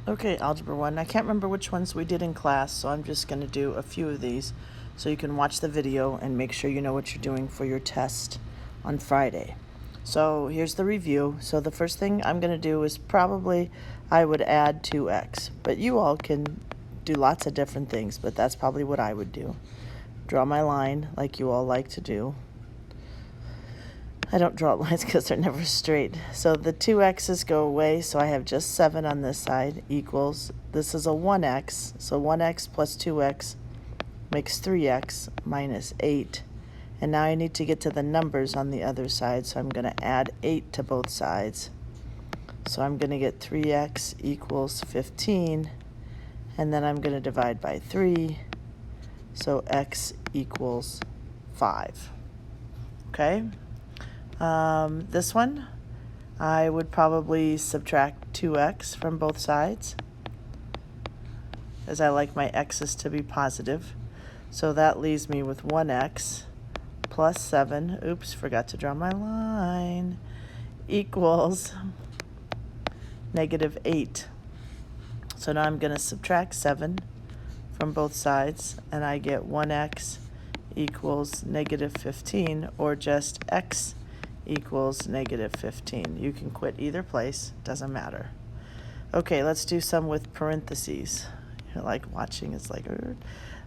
Okay, Algebra 1. I can't remember which ones we did in class, so I'm just going to do a few of these so you can watch the video and make sure you know what you're doing for your test on Friday. So here's the review. So the first thing I'm going to do is probably I would add 2x, but you all can do lots of different things, but that's probably what I would do. Draw my line like you all like to do. I don't draw lines because they're never straight. So the 2x's go away, so I have just 7 on this side equals, this is a 1x, so 1x plus 2x makes 3x minus 8. And now I need to get to the numbers on the other side, so I'm going to add 8 to both sides. So I'm going to get 3x equals 15, and then I'm going to divide by 3, so x equals 5. Okay? This one, I would probably subtract 2x from both sides, as I like my x's to be positive. So that leaves me with 1x plus 7, oops, forgot to draw my line, equals negative 8. So now I'm going to subtract 7 from both sides, and I get 1x equals negative 15, or just x equals negative 15. You can quit either place, doesn't matter. Okay, let's do some with parentheses. You're like watching, it's like,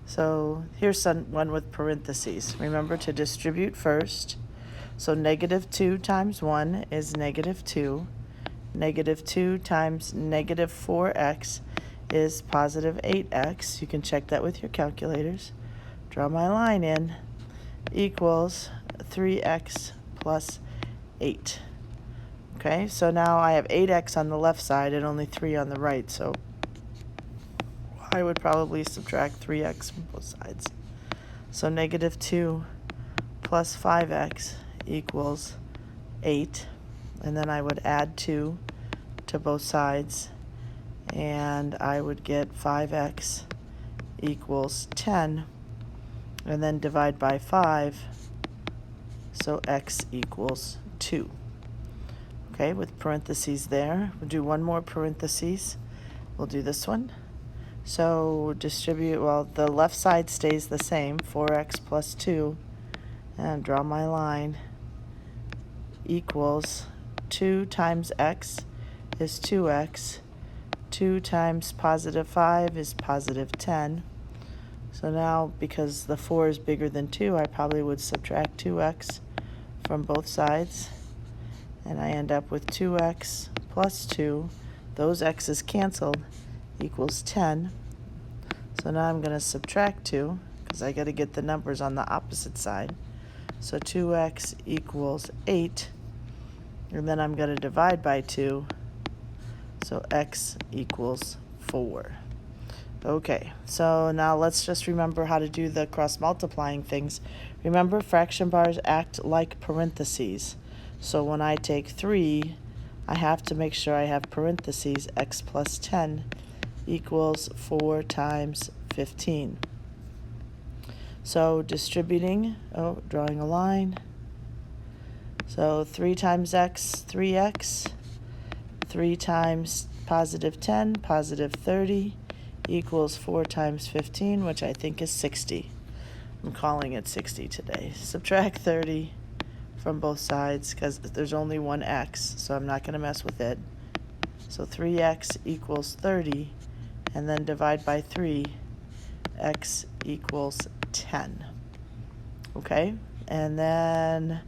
so here's one with parentheses. Remember to distribute first. So negative 2 times 1 is negative 2. Negative 2 times negative 4x is positive 8x. You can check that with your calculators. Draw my line in, equals 3x plus 8. Okay, so now I have 8x on the left side and only 3 on the right, so I would probably subtract 3x from both sides. So negative 2 plus 5x equals 8, and then I would add 2 to both sides, and I would get 5x equals 10, and then divide by 5, so x equals 2. Okay, with parentheses there. We'll do one more parentheses. We'll do this one. So distribute, well, the left side stays the same, 4x plus 2, and draw my line, equals 2 times x is 2x, 2 times positive 5 is positive 10. So now, because the 4 is bigger than 2, I probably would subtract 2x from both sides, and I end up with 2x plus 2. Those x's canceled, equals 10. So now I'm going to subtract 2, because I got to get the numbers on the opposite side. So 2x equals 8, and then I'm going to divide by 2, so x equals 4. Okay, so now let's just remember how to do the cross-multiplying things. Remember, fraction bars act like parentheses. So when I take 3, I have to make sure I have parentheses, x plus 10 equals 4 times 15. So distributing, drawing a line. So 3 times x, 3x. 3 times positive 10, positive 30, equals 4 times 15, which I think is 60. I'm calling it 60 today. Subtract 30 from both sides, because there's only one x, so I'm not going to mess with it. So 3x equals 30, and then divide by 3, x equals 10. Okay, and then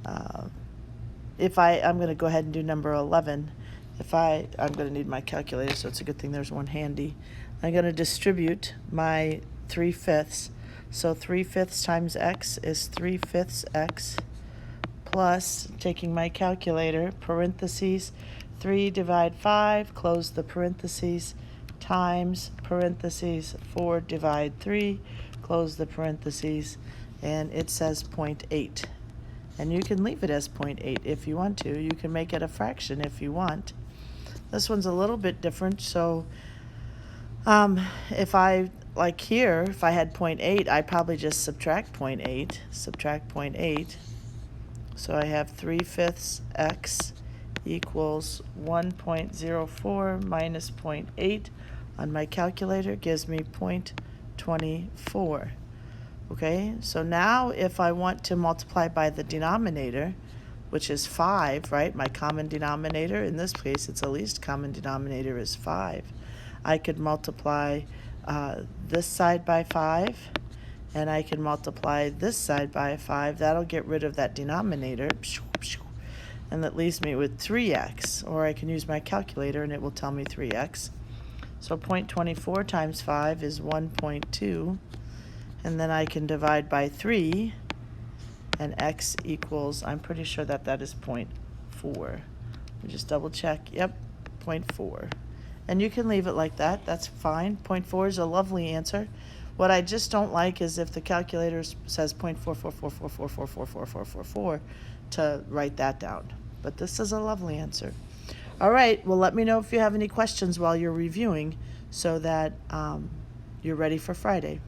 I'm going to go ahead and do number 11. I'm going to need my calculator, so it's a good thing there's one handy. I'm going to distribute my 3/5. So 3/5 times x is 3/5 x, plus, taking my calculator, parentheses, 3 divide 5, close the parentheses, times, parentheses, 4 divide 3, close the parentheses, and it says 0.8. And you can leave it as 0.8 if you want to. You can make it a fraction if you want. This one's a little bit different, so if I, like here, if I had 0.8, I'd probably just subtract 0.8, So I have 3/5 x equals 1.04 minus 0.8 on my calculator gives me 0.24. Okay, so now if I want to multiply by the denominator, which is 5, right? My common denominator, in this case, it's the least common denominator is 5. I could multiply this side by 5, and I can multiply this side by 5. That'll get rid of that denominator, and that leaves me with 3x, or I can use my calculator and it will tell me 3x. So 0.24 times 5 is 1.2, and then I can divide by 3, and x equals, I'm pretty sure that that is 0.4. Let me just double check. Yep, 0.4. And you can leave it like that. That's fine. 0.4 is a lovely answer. What I just don't like is if the calculator says 0.444444444 to write that down. But this is a lovely answer. All right, well, let me know if you have any questions while you're reviewing so that you're ready for Friday.